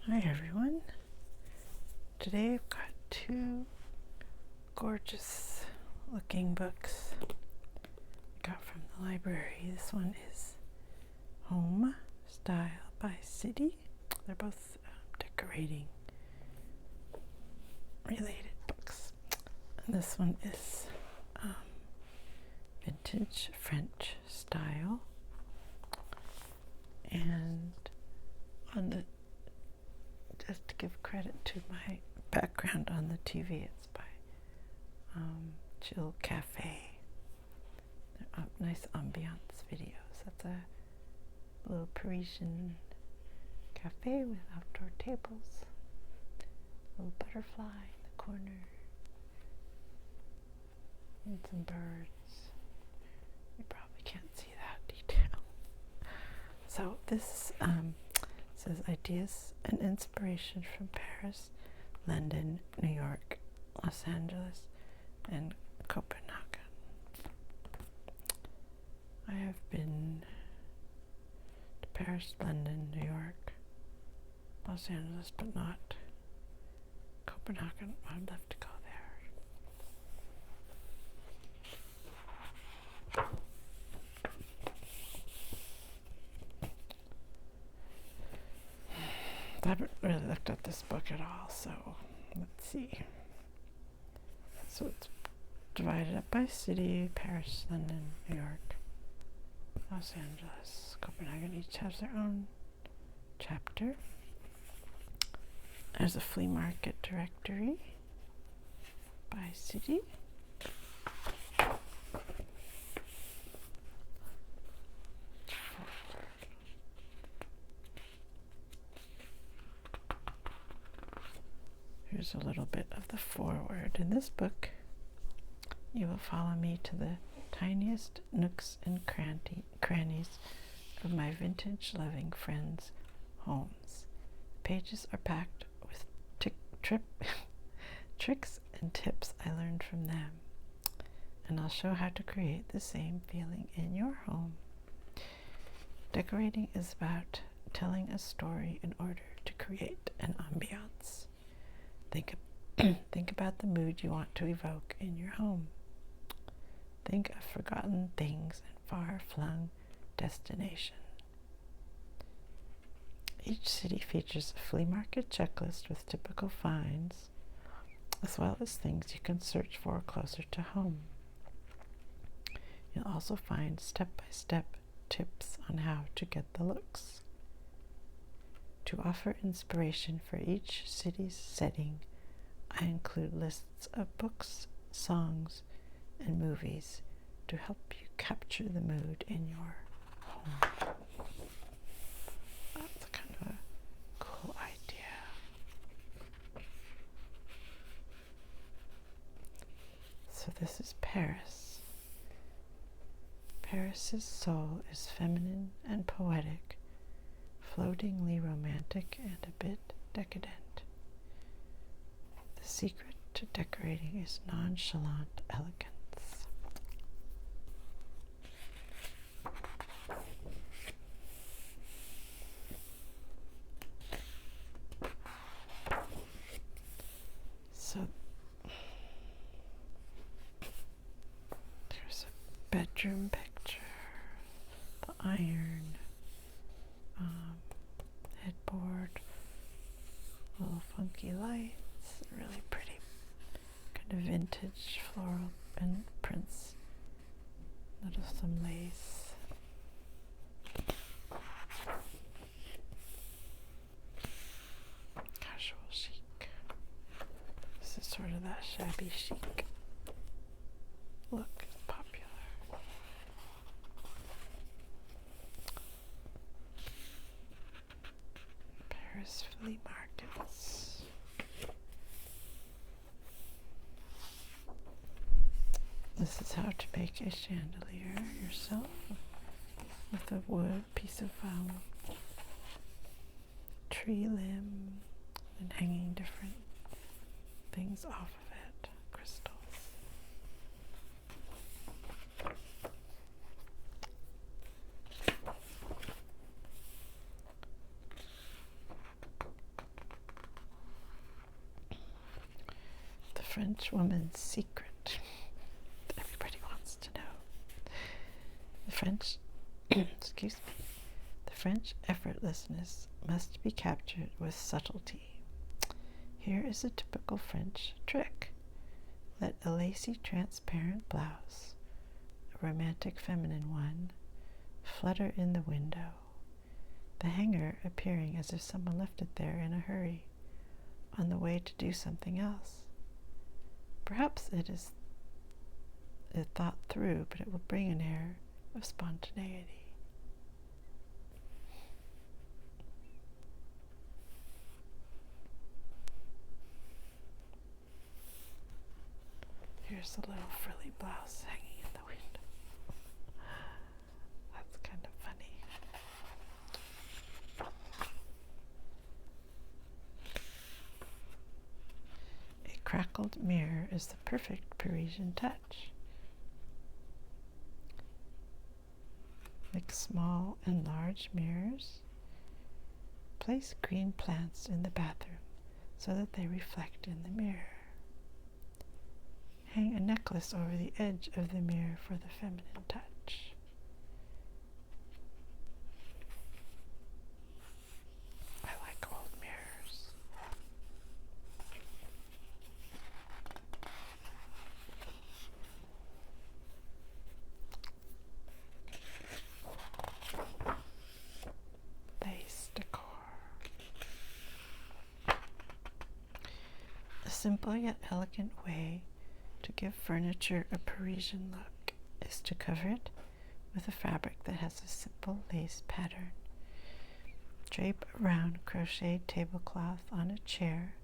Hi everyone. Today I've got two gorgeous looking books I got from the library. This one is Home Style by City. They're both decorating related books. And this one is Vintage French Style. And on the just to give credit to my background on the TV, it's by Chill Cafe. They're nice ambiance videos. That's a little Parisian cafe with outdoor tables, a little butterfly in the corner, and some birds. You probably can't see that detail. So this says ideas and inspiration from Paris, London, New York, Los Angeles, and Copenhagen. I have been to Paris, London, New York, Los Angeles, but not Copenhagen. I'd love to go there. I haven't really looked at this book at all, so let's see. So it's divided up by city: Paris, London, New York, Los Angeles, Copenhagen. Each has their own chapter. There's a flea market directory by city. Here's a little bit of the foreword. In this book, you will follow me to the tiniest nooks and crannies of my vintage-loving friends' homes. The pages are packed with tricks and tips I learned from them, and I'll show how to create the same feeling in your home. Decorating is about telling a story in order to create an ambiance. Think about the mood you want to evoke in your home. Think of forgotten things and far-flung destination. Each city features a flea market checklist with typical finds, as well as things you can search for closer to home. You'll also find step-by-step tips on how to get the looks. To offer inspiration for each city's setting, I include lists of books, songs, and movies to help you capture the mood in your home. That's kind of a cool idea. So this is Paris. Paris's soul is feminine and poetic, floatingly romantic and a bit decadent. The secret to decorating is nonchalant elegance. So there's a bedroom picture, the iron, headboard, little funky lights, really pretty kind of vintage floral and prints, little some lace. Casual chic. This is sort of that shabby chic look. Is popular. Paris flea markets. This is how to make a chandelier yourself with a wood piece of tree limb and hanging different things off of it, crystals. French woman's secret. Everybody wants to know. The French, excuse me, the French effortlessness must be captured with subtlety. Here is a typical French trick. Let a lacy transparent blouse, a romantic feminine one, flutter in the window, the hanger appearing as if someone left it there in a hurry, on the way to do something else. Perhaps it is thought through, but it will bring an air of spontaneity. Here's a little frilly blouse hanging in the window. That's kind of funny. A crackled mirror is the perfect Parisian touch. Mix small and large mirrors. Place green plants in the bathroom so that they reflect in the mirror. Hang a necklace over the edge of the mirror for the feminine touch. I like old mirrors. Lace decor. A simple yet elegant way to give furniture a Parisian look is to cover it with a fabric that has a simple lace pattern. Drape a round crocheted tablecloth on a chair,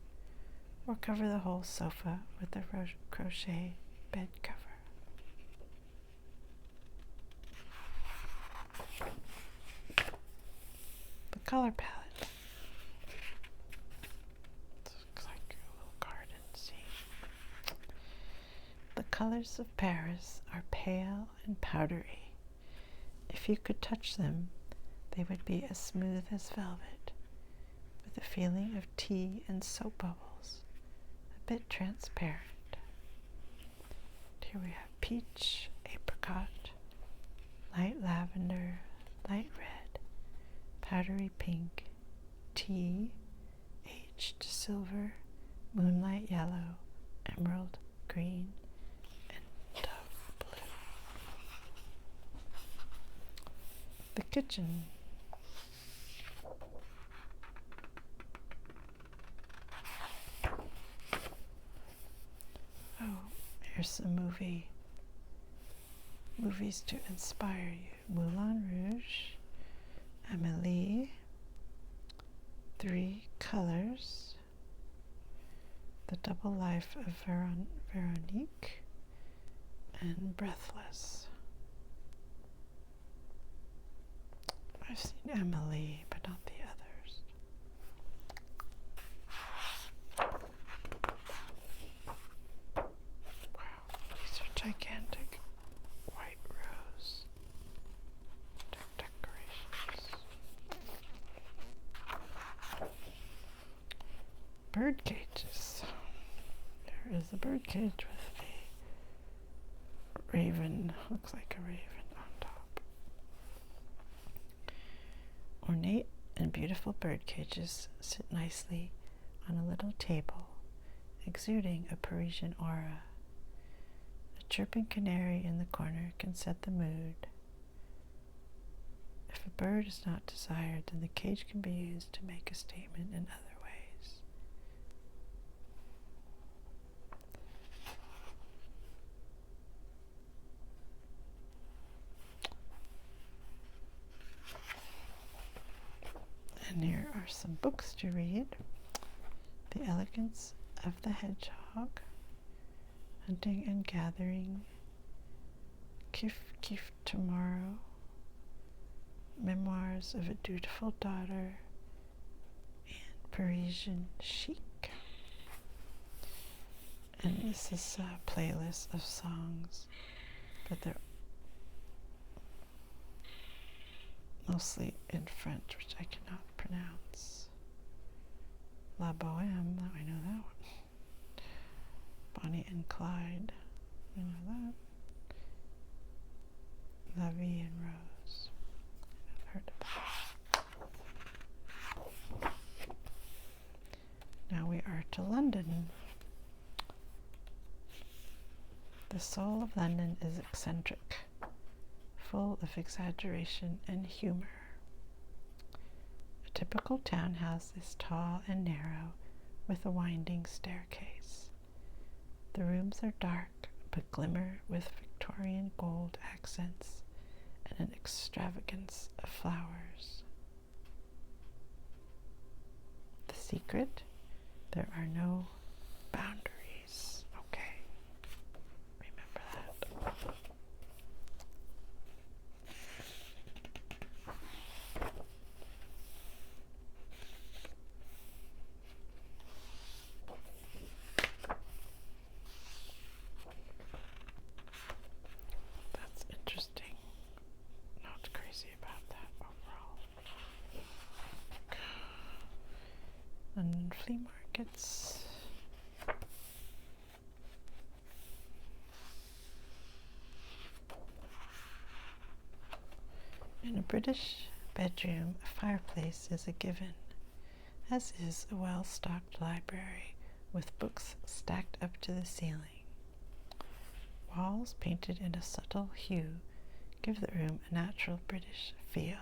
or cover the whole sofa with a crochet bed cover. The color palette. The colors of Paris are pale and powdery. If you could touch them, they would be as smooth as velvet, with a feeling of tea and soap bubbles, a bit transparent. Here we have peach, apricot, light lavender, light red, powdery pink, tea, aged silver, moonlight yellow, emerald green, the kitchen. Oh, here's some movies to inspire you. Moulin Rouge, Amélie, Three Colors, The Double Life of Veronique, and Breathless. I've seen Amélie, but not the others. Wow, these are gigantic white rose decorations. Bird cages. There is a bird cage with a raven, looks like a raven. Ornate and beautiful bird cages sit nicely on a little table, exuding a Parisian aura. A chirping canary in the corner can set the mood. If a bird is not desired, then the cage can be used to make a statement in other ways. And here are some books to read. The Elegance of the Hedgehog, Hunting and Gathering, Kif Kif Tomorrow, Memoirs of a Dutiful Daughter, and Parisian Chic. And this is a playlist of songs, but they're mostly in French, which I cannot pronounce. La Bohème, I know that one. Bonnie and Clyde. You know that? Lovey and Rose. I've heard of that. Now we are to London. The soul of London is eccentric, full of exaggeration and humor. A typical townhouse is tall and narrow, with a winding staircase. The rooms are dark, but glimmer with Victorian gold accents and an extravagance of flowers. The secret? There are no boundaries. Okay, remember that. That's interesting. Not crazy about that overall. And flea markets. In a British bedroom, a fireplace is a given, as is a well-stocked library with books stacked up to the ceiling. Walls painted in a subtle hue give the room a natural British feel.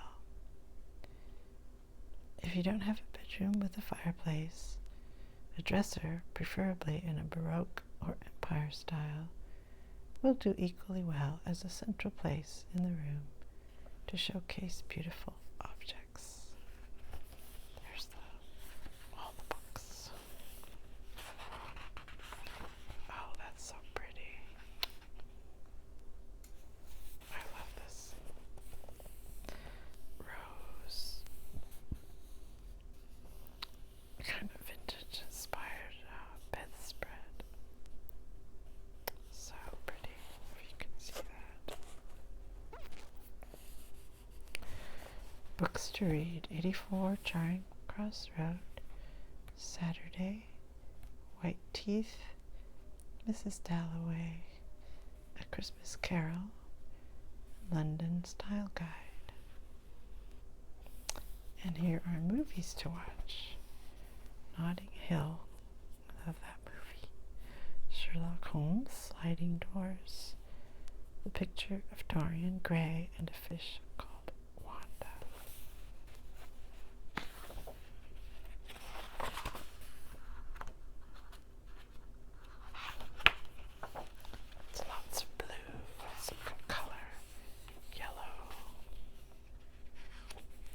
If you don't have a bedroom with a fireplace, a dresser, preferably in a Baroque or Empire style, will do equally well as a central place in the room to showcase beautiful objects. There's all the books. Oh, that's so pretty. I love this. Rose. Kind of vintage inspired bedspread. So pretty, if you can see that. Books to read. 84 Charing Cross Road, Saturday, White Teeth, Mrs. Dalloway, A Christmas Carol, London Style Guide. And here are movies to watch. Notting Hill, I love that movie. Sherlock Holmes, Sliding Doors, The Picture of Dorian Gray, and a fish called Wanda. It's lots of blue, some good color, yellow.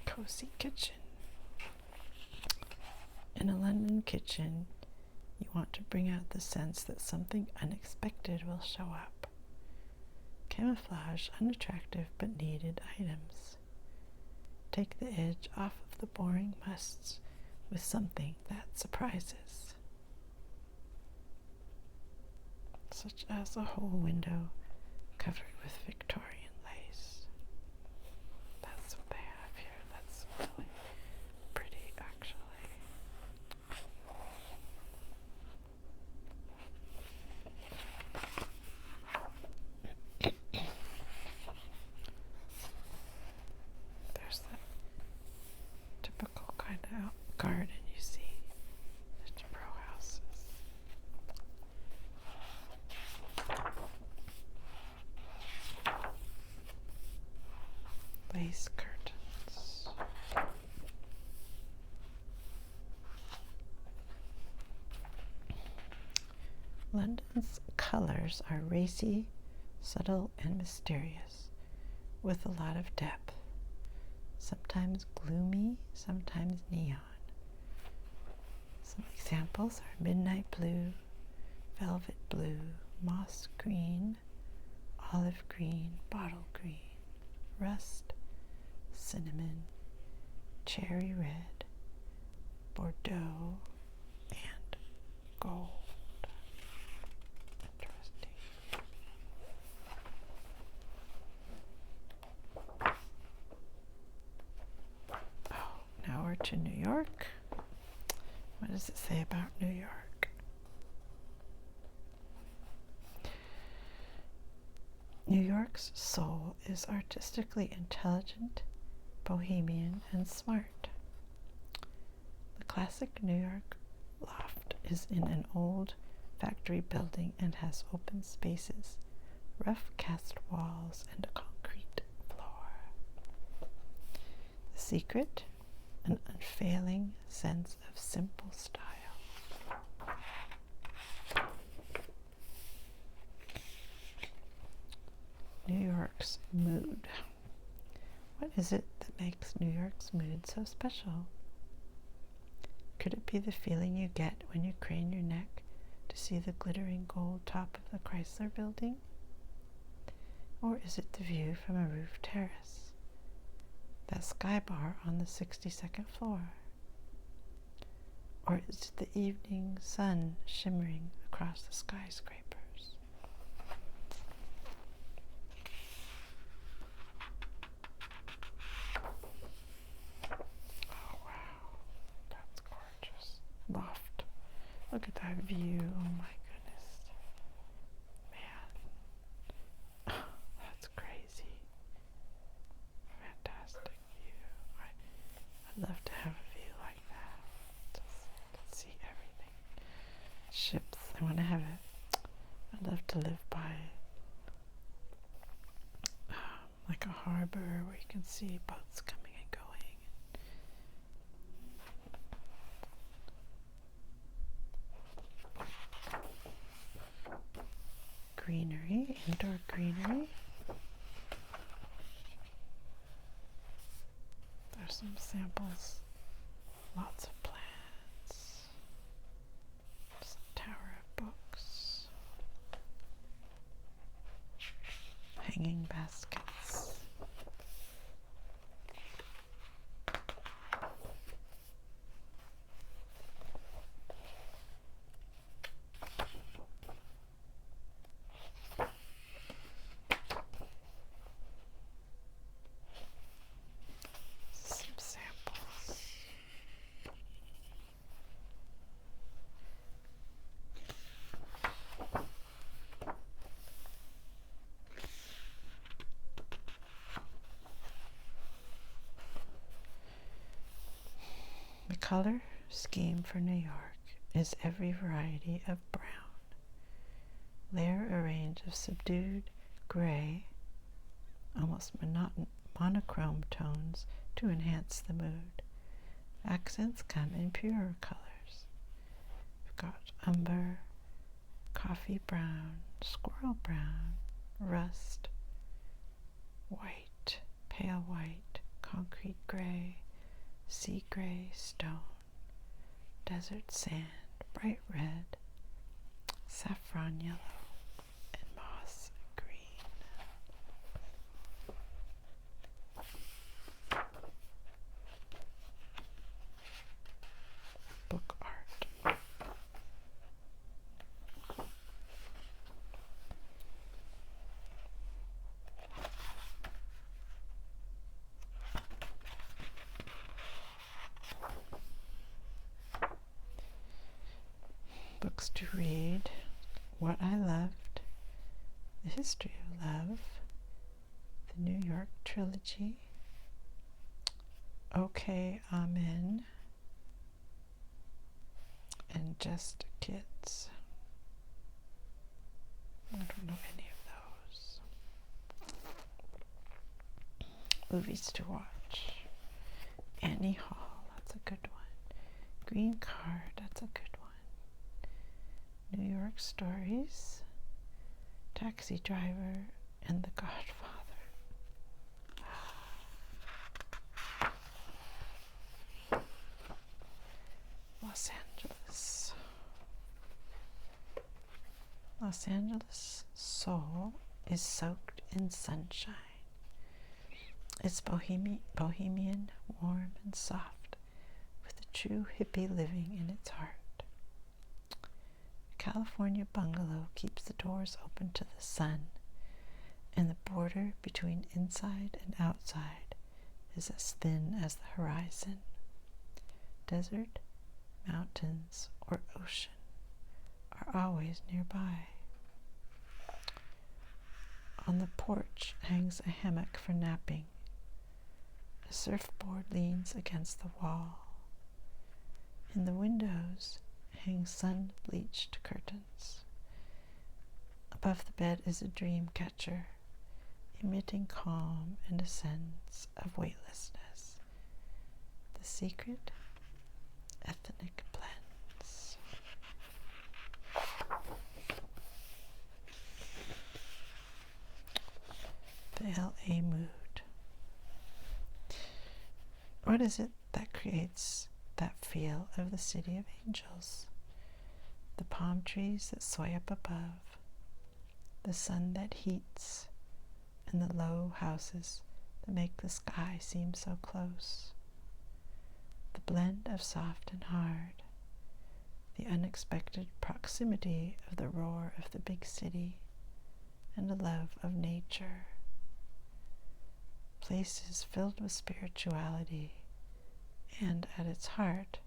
Cozy kitchen. In a London kitchen, you want to bring out the sense that something unexpected will show up. Camouflage unattractive but needed items. Take the edge off of the boring musts with something that surprises, such as a whole window covered with Victorian lace. That's what they have here. That's really pretty, actually. There's that typical kind of garden you see at row houses. Lace curtains. London's colors are racy, subtle, and mysterious, with a lot of depth. Sometimes gloomy, sometimes neon. Some examples are midnight blue, velvet blue, moss green, olive green, bottle green, rust, cinnamon, cherry red, Bordeaux, and gold. Interesting. Oh, now we're to New York. What does it say about New York? New York's soul is artistically intelligent, bohemian, and smart. The classic New York loft is in an old factory building and has open spaces, rough cast walls, and a concrete floor. The secret? An unfailing sense of simple style. New York's mood. What is it that makes New York's mood so special? Could it be the feeling you get when you crane your neck to see the glittering gold top of the Chrysler Building? Or is it the view from a roof terrace? That sky bar on the 62nd floor? Or is it the evening sun shimmering across the skyscrapers? Oh wow, that's gorgeous. Loft. Look at that view. Oh my goodness. Man. That's crazy. Fantastic view. I'd love to have a view like that. Just see everything. Ships. I want to have it. I'd love to live by like a harbor where you can see boats coming and going. Greenery, indoor greenery. There's some samples. Lots of plants. Some tower of books. Hanging baskets. Some samples. The color scheme for New York is every variety of brown. Layer a range of subdued gray, almost monochrome tones to enhance the mood. Accents come in purer colors. We've got umber, coffee brown, squirrel brown, rust, white, pale white, concrete gray, sea gray, stone, desert sand, bright red, saffron yellow, and moss green. Book art. Books to read. What I Loved, The History of Love, The New York Trilogy, Okay, Amen, and Just Kids. I don't know any of those. Movies to watch. Annie Hall, that's a good one. Green Card, that's a good one. New York Stories, Taxi Driver, and The Godfather. Los Angeles. Los Angeles soul is soaked in sunshine. It's bohemian, warm, and soft, with a true hippie living in its heart. A California bungalow keeps the doors open to the sun, and the border between inside and outside is as thin as the horizon. Desert, mountains, or ocean are always nearby. On the porch hangs a hammock for napping. A surfboard leans against the wall. In the windows hang sun-bleached curtains. Above the bed is a dream catcher, emitting calm and a sense of weightlessness. The secret ethnic blends. The LA mood. What is it that creates that feel of the city of angels? The palm trees that sway up above, the sun that heats, and the low houses that make the sky seem so close. The blend of soft and hard, the unexpected proximity of the roar of the big city, and a love of nature. Places filled with spirituality, and at its heart,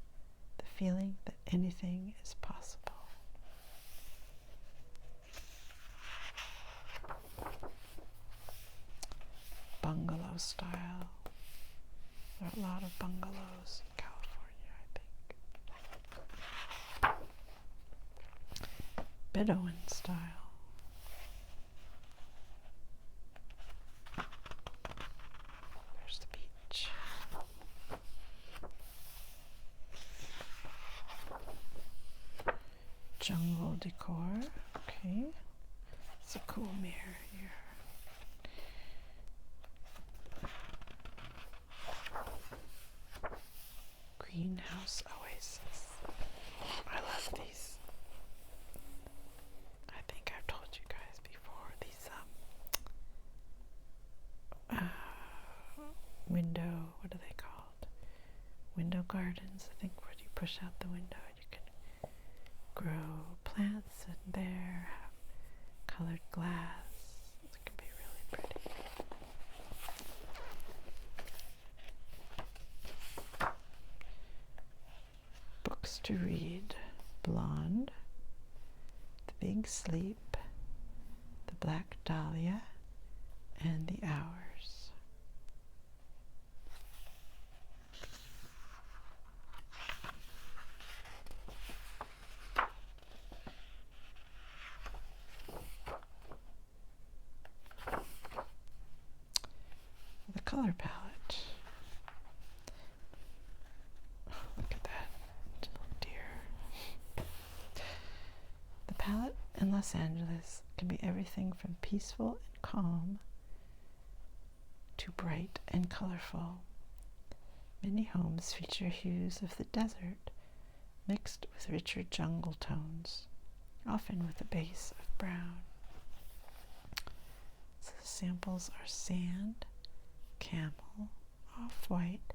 the feeling that anything is possible. Bungalow style. There are a lot of bungalows in California, I think. Bedouin style. There's the beach. Jungle decor. Okay. It's a cool mirror here. Greenhouse oasis. I love these. I think I've told you guys before. These window, what are they called? Window gardens. I think where you push out the window and you can grow plants in there, have colored glass. It can be really pretty. Books to read. Blonde, The Big Sleep, The Black Dahlia, and The Hours. The color palette. Look at that little deer. The palette in Los Angeles can be everything from peaceful and calm to bright and colorful. Many homes feature hues of the desert mixed with richer jungle tones, often with a base of brown. So the samples are sand, camel, off-white,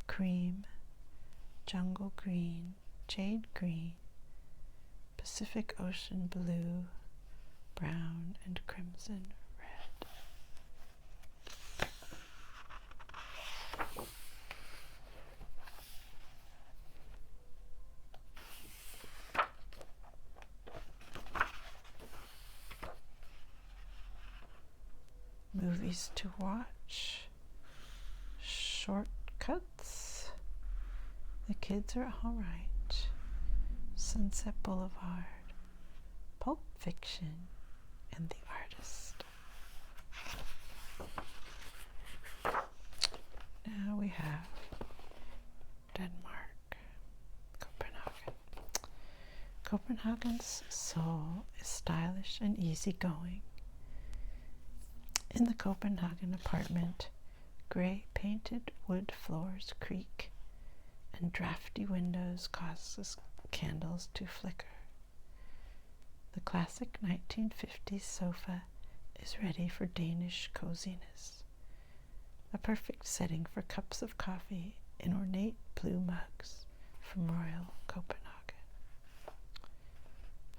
cream, jungle green, jade green, Pacific Ocean blue, brown, and crimson red. Movies to watch. Shortcuts. The Kids Are All Right. Sunset Boulevard. Pulp Fiction, and The Artist. Now we have Denmark, Copenhagen. Copenhagen's soul is stylish and easygoing. In the Copenhagen apartment, gray painted wood floors creak, and drafty windows causes candles to flicker. The classic 1950s sofa is ready for Danish coziness, a perfect setting for cups of coffee in ornate blue mugs from Royal Copenhagen.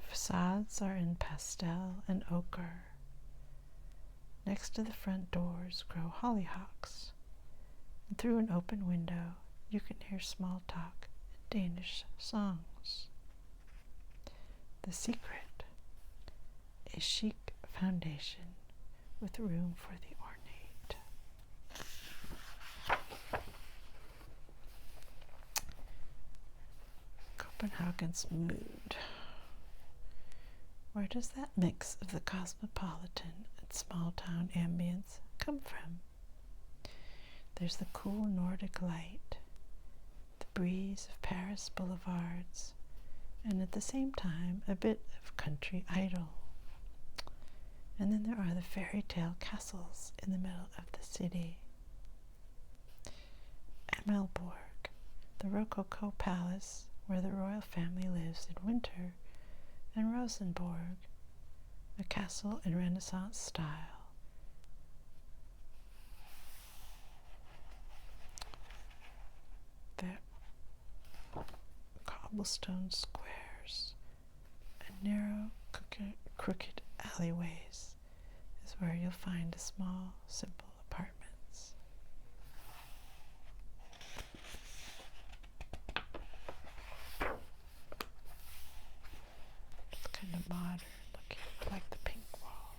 Facades are in pastel and ochre. Next to the front doors grow hollyhocks, and through an open window you can hear small talk and Danish songs. The secret, a chic foundation with room for the ornate. Copenhagen's mood. Where does that mix of the cosmopolitan and small-town ambience come from? There's the cool Nordic light, the breeze of Paris boulevards, and at the same time a bit of country idyll. And then there are the fairy tale castles in the middle of the city. Amelborg, the Rococo palace where the royal family lives in winter, and Rosenborg, a castle in Renaissance style. There are cobblestone squares and narrow, crooked alleyways is where you'll find a small, simple apartments. It's kind of modern looking, like the pink wall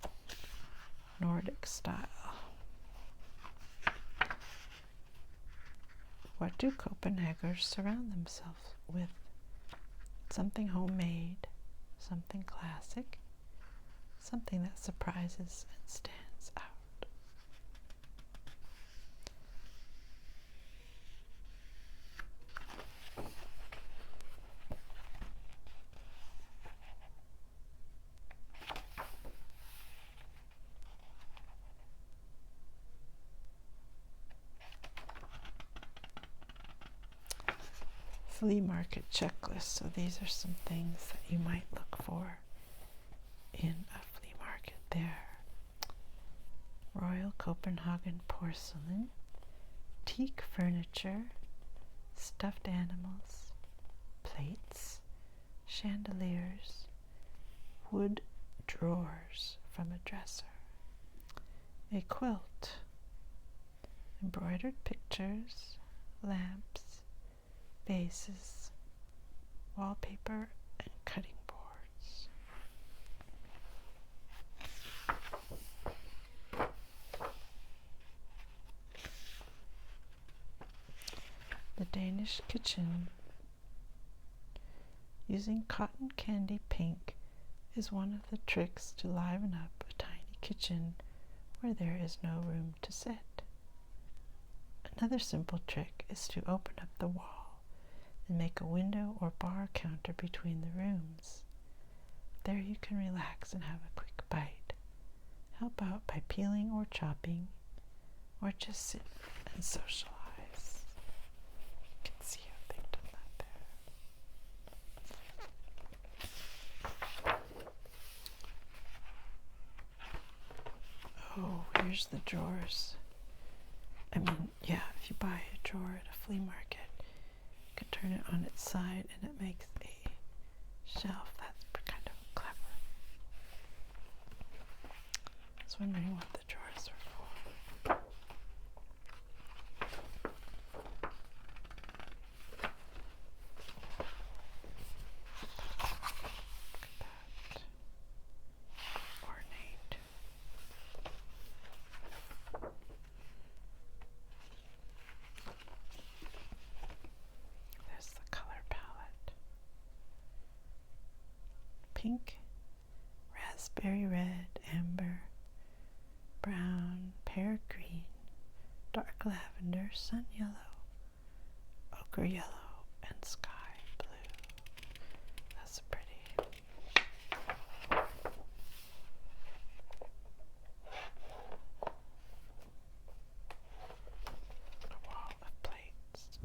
there. Nordic style. What do Copenhageners surround themselves with? Something homemade, something classic, something that surprises and stands out. Flea market checklist. So these are some things that you might look for in a flea market there. Royal Copenhagen porcelain, teak furniture, stuffed animals, plates, chandeliers, wood drawers from a dresser, a quilt, embroidered pictures, lamps, vases, wallpaper, and cutting boards. The Danish kitchen. Using cotton candy pink is one of the tricks to liven up a tiny kitchen where there is no room to sit. Another simple trick is to open up the wall and make a window or bar counter between the rooms. There you can relax and have a quick bite. Help out by peeling or chopping, or just sit and socialize. You can see how they've done that there. Oh, here's the drawers. I mean, yeah, if you buy a drawer at a flea market, you can turn it on its side and it makes a shelf. That's kind of clever. I was wondering what the drawers are for. Look at that. Ornate. There's the color palette. Pink, raspberry red, amber, brown, pear green, dark lavender, sun yellow, ochre yellow, and sky blue. That's pretty. A wall of plates.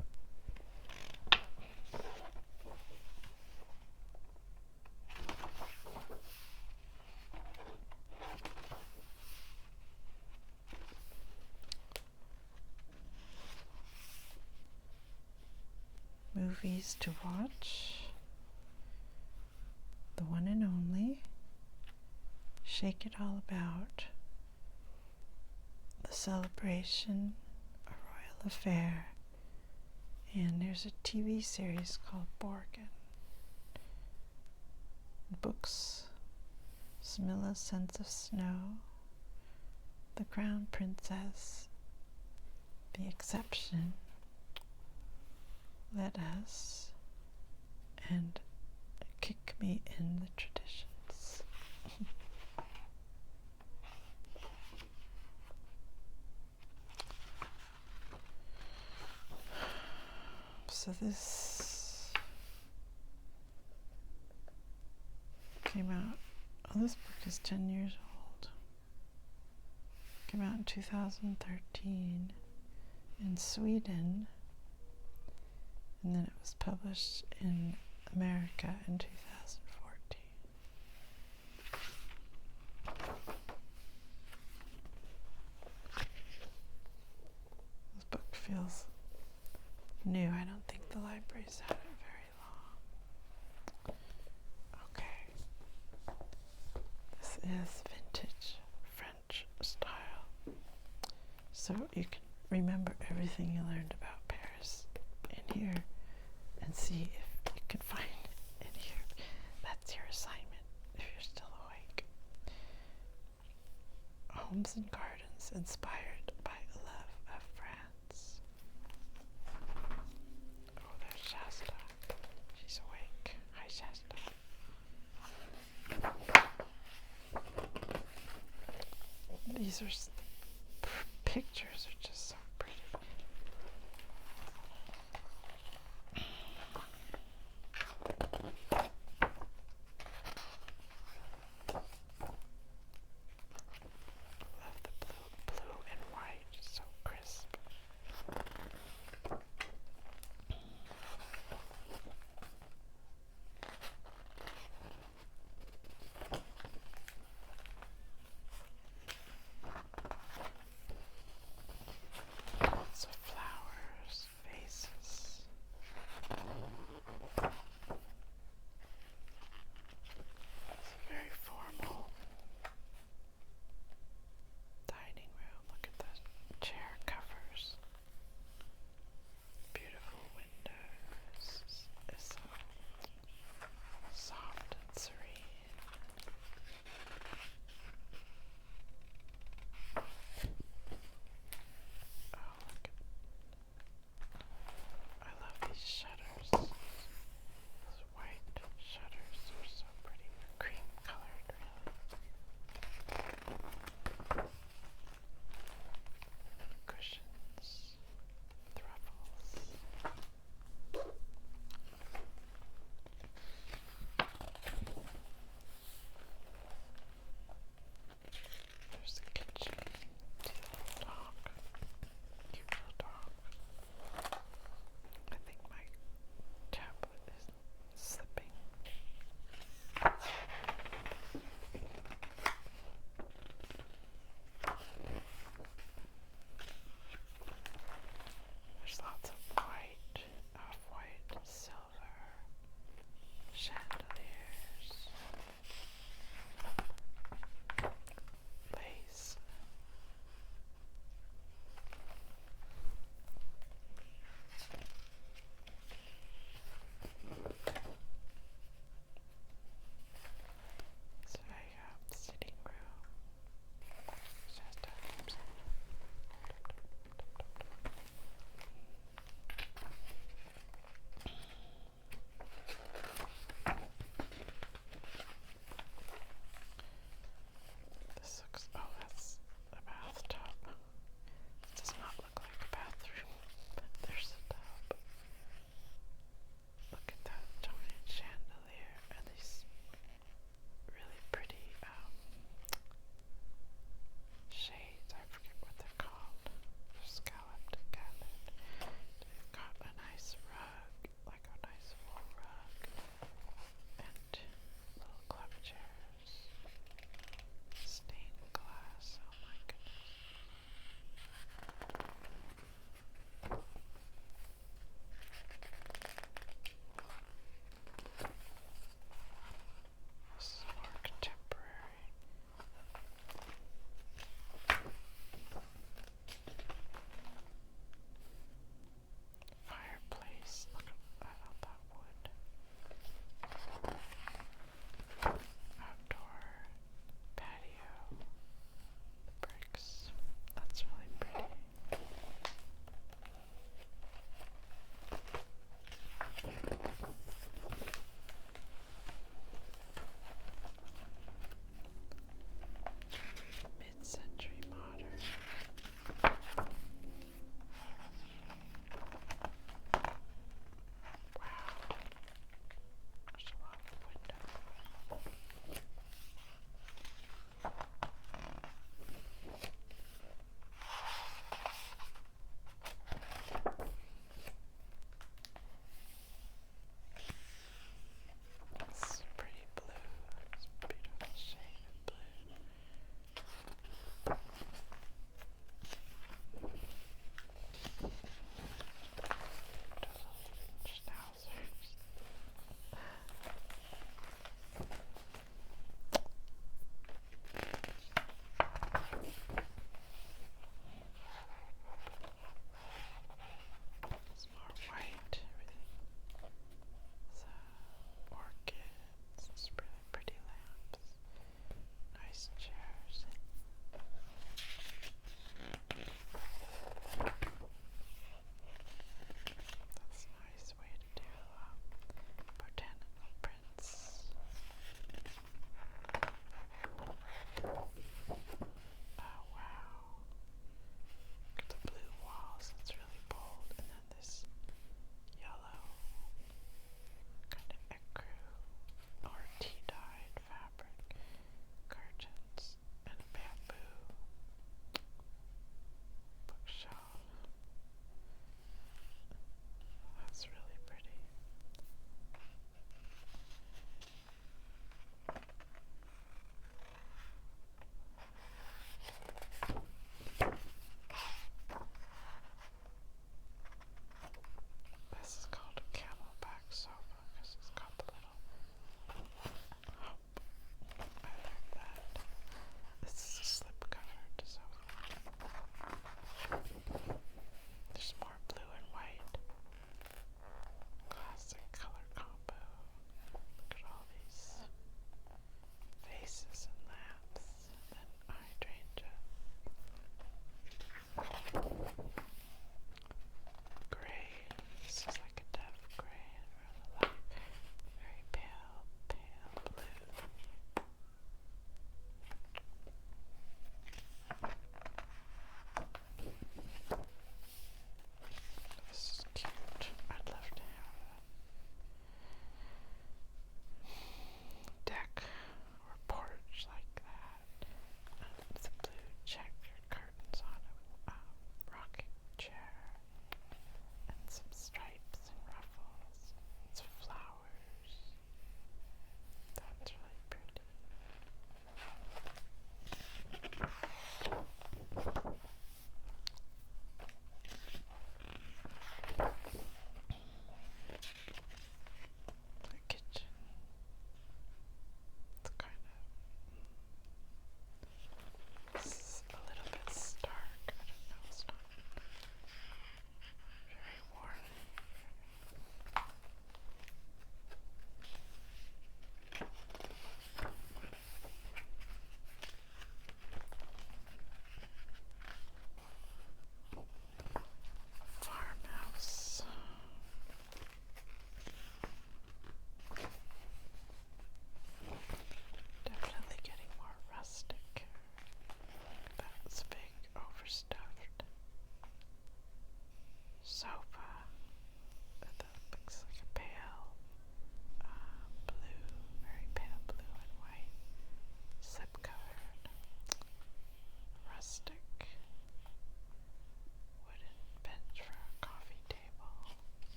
Movies to watch. The One and Only, Shake It All About, The Celebration, A Royal Affair, and there's a TV series called Borgen. Books, Smilla's Sense of Snow, The Crown Princess, The Exception, Let Us, and Kick Me in the Traditions. So this came out, oh, this book is 10 years old. Came out in 2013 in Sweden, and then it was published in America in 2014. This book feels new. I don't think the library's had it very long. Okay. This is vintage French style. So you can remember everything you learned about Paris in here and see if you can find it in here. That's your assignment if you're still awake. Homes and gardens inspired by love of France. Oh, there's Shasta. She's awake. Hi, Shasta. These are pictures are